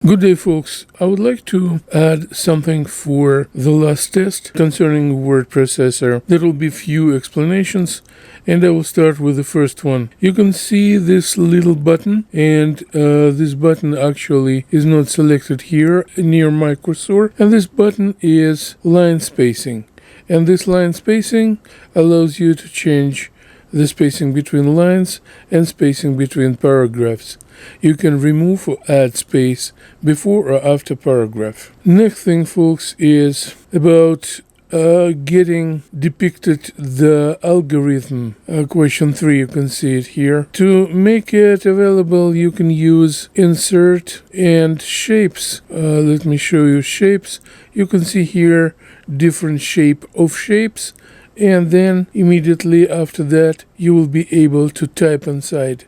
Good day, folks. I would like to add something for the last test concerning word processor. There will be few explanations, and I will start with the first one. You can see this little button, and this button actually is not selected here near my cursor, and this button is line spacing. And this line spacing allows you to change the spacing between lines and spacing between paragraphs. You can remove or add space before or after paragraph. Next thing, folks, is about getting depicted the algorithm. Question 3, you can see it here. To make it available, you can use insert and shapes. Let me show you shapes. You can see here different shape of shapes, and then immediately after that you will be able to type inside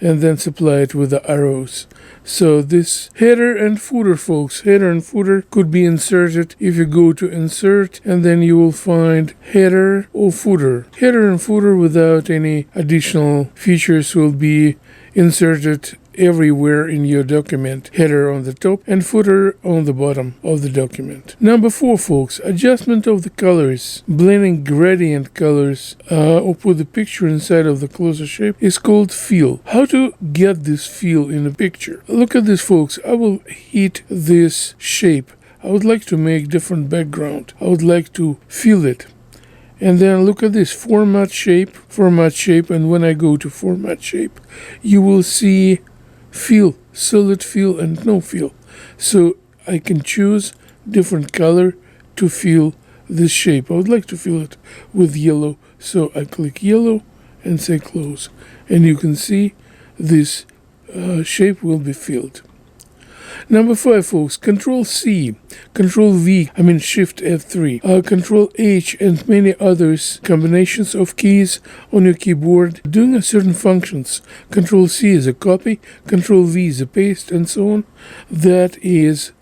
and then supply it with the arrows. So this header and footer, folks, header and footer could be inserted if you go to insert, and then you will find header or footer. Header and footer without any additional features will be inserted everywhere in your document. Header on the top and footer on the bottom of the document. Number 4, folks, adjustment of the colors. Blending gradient colors or put the picture inside of the closer shape is called fill. How to get this fill in a picture? Look at this, folks. I will hit this shape. I would like to make different background. I would like to fill it. And then look at this format shape, and when I go to format shape, you will see fill, solid fill and no fill. So I can choose different color to fill this shape. I would like to fill it with yellow, so I click yellow and say close. And you can see this shape will be filled. Number 5, folks, Control C, Control V, Shift F3, Control H, and many others combinations of keys on your keyboard doing certain functions. Control C is a copy, Control V is a paste, and so on. That is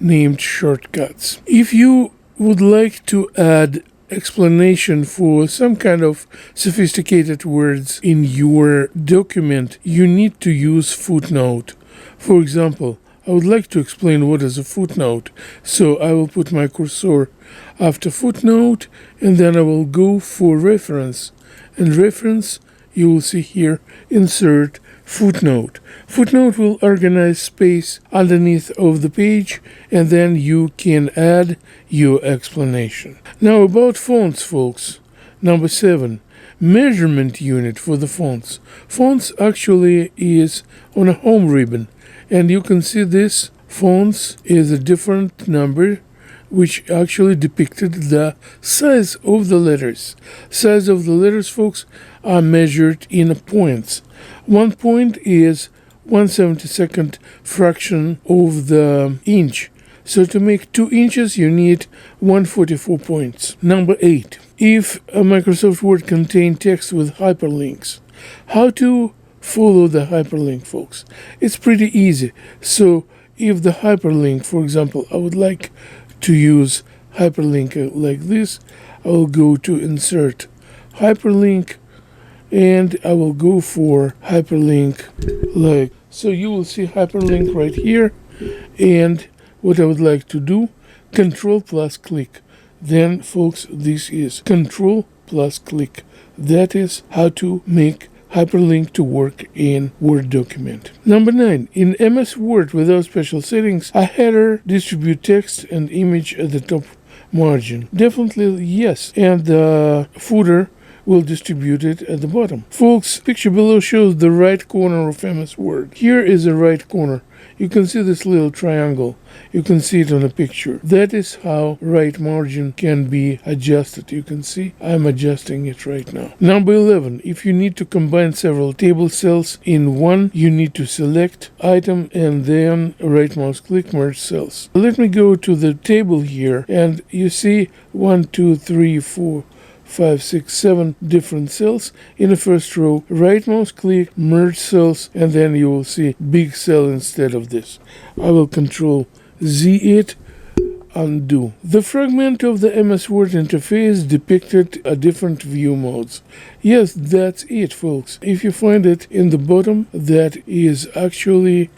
named shortcuts. If you would like to add explanation for some kind of sophisticated words in your document, you need to use footnote. For example, I would like to explain what is a footnote, so I will put my cursor after footnote, and then I will go for reference. And reference, you will see here, insert footnote. Footnote will organize space underneath of the page, and then you can add your explanation. Now about fonts, folks. Number 7. Measurement unit for the fonts. Fonts actually is on a home ribbon. And you can see this fonts is a different number which actually depicted the size of the letters. Size of the letters, folks, are measured in points. 1 point is 1/72nd fraction of the inch. So to make 2 inches, you need 144 points. Number 8. If a Microsoft Word contains text with hyperlinks, how to follow the hyperlink, folks? It's pretty easy. So if the hyperlink, for example, I would like to use hyperlink like this, I will go to insert hyperlink, and I will go for hyperlink like so. You will see hyperlink right here, and what I would like to do, Control plus click. Then, folks, this is Control plus click. That is how to make hyperlink to work in Word document. Number 9. In MS Word without special settings, a header distribute text and image at the top margin. Definitely yes. And the footer will distribute it at the bottom. Folks, picture below shows the right corner of MS Word. Here is the right corner. You can see this little triangle. You can see it on a picture. That is how right margin can be adjusted. You can see I'm adjusting it right now. Number 11. If you need to combine several table cells in one, you need to select item and then right mouse click merge cells. Let me go to the table here, and you see 1, 2, 3, 4, 5, 6, 7 different cells in the first row. Right mouse click, merge cells, and then you will see big cell instead of this. I will Control Z it, undo. The fragment of the MS Word interface depicted a different view modes. Yes, that's it, folks. If you find it in the bottom, that is actually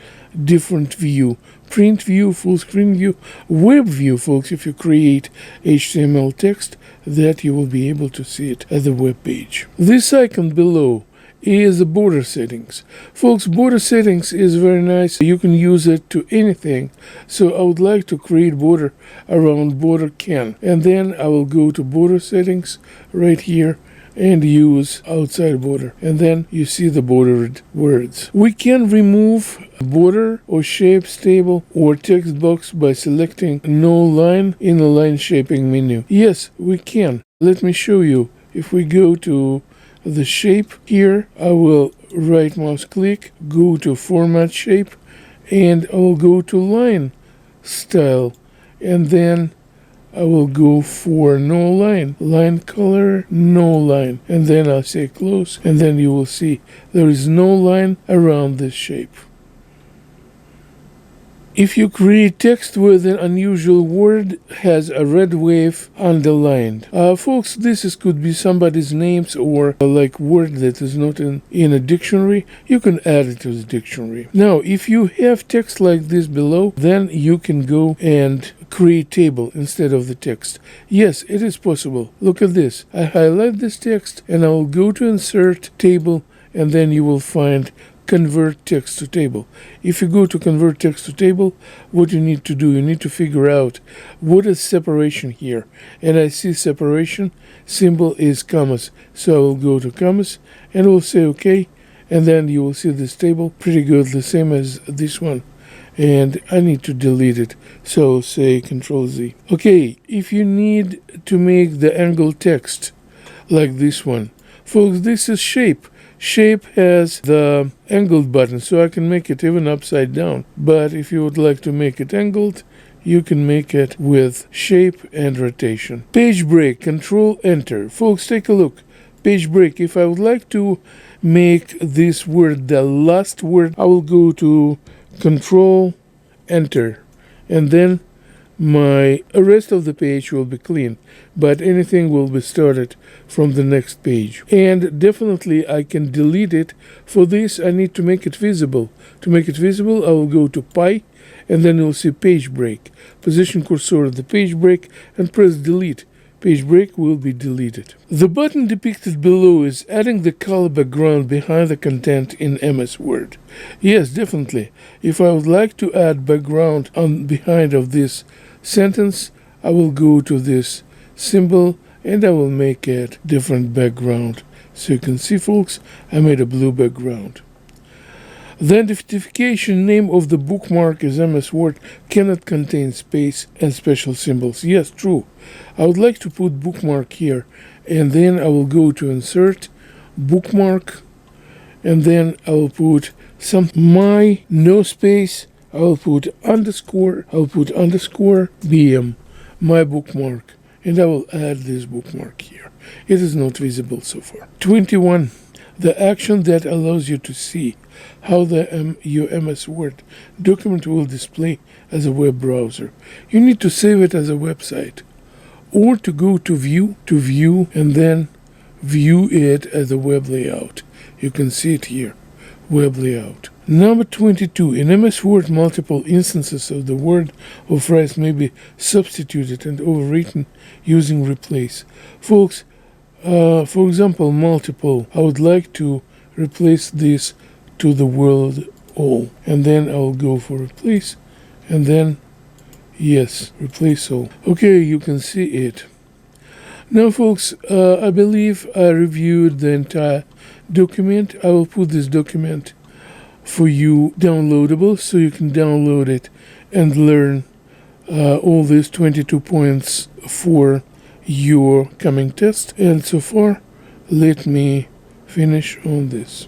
different view. Print view, full screen view, web view, folks. If you create HTML text, that you will be able to see it as a web page. This icon below is the border settings. Folks, border settings is very nice. You can use it to anything. So I would like to create border around border can. And then I will go to border settings right here and use outside border. And then you see the bordered words. We can remove border or shapes table or text box by selecting no line in the line shaping menu. Yes, we can. Let me show you. If we go to the shape here, I will right mouse click, go to format shape, and I will go to line style, and then I will go for no line, line color, no line, and then I'll say close, and then you will see there is no line around this shape. If you create text with an unusual word has a red wave underlined. Folks, could be somebody's names or like word that is not in a dictionary. You can add it to the dictionary. Now, if you have text like this below, then you can go and create table instead of the text. Yes, it is possible. Look at this. I highlight this text and I will go to insert table, and then you will find convert text to table. If you go to convert text to table, what you need to do, you need to figure out what is separation here. And I see separation symbol is commas. So I will go to commas and we'll say okay. And then you will see this table pretty good, the same as this one. And I need to delete it. So I'll say Control Z. Okay, if you need to make the angle text like this one, folks, this is shape. Shape has the angled button, so I can make it even upside down. But if you would like to make it angled, you can make it with shape and rotation. Page break, Control Enter. Folks, take a look. Page break. If I would like to make this word the last word, I will go to Control Enter, and then my rest of the page will be clean, but anything will be started from the next page. And definitely I can delete it. For this I need to make it visible. To make it visible, I will go to Pi, and then you'll see page break. Position cursor at the page break and press delete. Page break will be deleted. The button depicted below is adding the color background behind the content in MS Word. Yes, definitely. If I would like to add background on behind of this sentence, I will go to this symbol and I will make it different background. So you can see, folks, I made a blue background. The identification name of the bookmark is MS Word cannot contain space and special symbols. Yes, true. I would like to put bookmark here, and then I will go to insert bookmark, and then I will put my no space. I will put underscore. I will put underscore BM, my bookmark, and I will add this bookmark here. It is not visible so far. 21. The action that allows you to see how your MS Word document will display as a web browser. You need to save it as a website, or to go to view, and then view it as a web layout. You can see it here, web layout. Number 22. In MS Word, multiple instances of the word or phrase may be substituted and overwritten using replace. Folks, for example, multiple. I would like to replace this to the word all. And then I'll go for replace. And then, yes, replace all. Okay, you can see it. Now, folks, I believe I reviewed the entire document. I will put this document for you downloadable, so you can download it and learn all these 22 points for your coming test. And so far, let me finish on this.